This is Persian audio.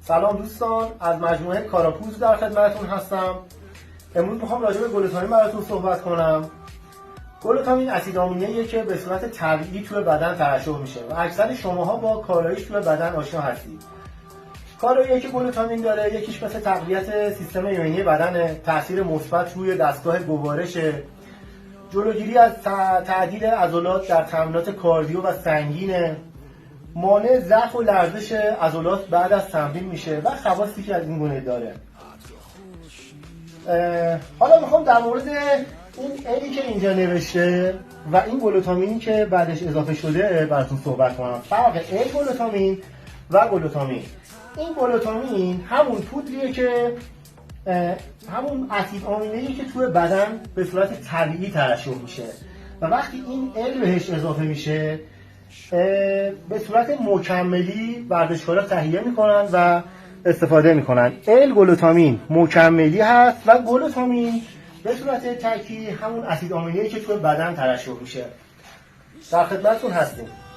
سلام دوستان، از مجموعه کاراپوز در خدمتتون هستم. امروز میخوام راجع به گلوتامین براتون صحبت کنم. گلوتامین اسید آمینه‌ایه که به صورت طبیعی توی بدن ترشح میشه و اکثر شماها با کاراییش توی بدن آشنا هستید. کارایی که گلوتامین داره یکیش مثل تقویت سیستم ایمنی بدن، تاثیر مثبت روی دستگاه گوارش، جلوگیری از تعدیل عضلات در تمرینات کاردیو و سنگین، مانع ضعف و لرزش عضلات بعد از تمرین میشه و خواصی که از این گونه داره. حالا میخوام در مورد این الی که اینجا نوشته و این گلوتامینی که بعدش اضافه شده براتون صحبت کنم. فرق ال گلوتامین و گلوتامین. این گلوتامین همون پودریه که همون اسید آمینه‌ای که توی بدن به صورت طبیعی ترشح میشه و وقتی این ال بهش اضافه میشه به صورت مکملی ورزشکارا تهیه میکنن و استفاده میکنن. ال گلوتامین مکملی هست و گلوتامین به صورت ترکیبی همون اسید آمینه‌ای که توی بدن ترشح میشه. در خدمتتون هستیم.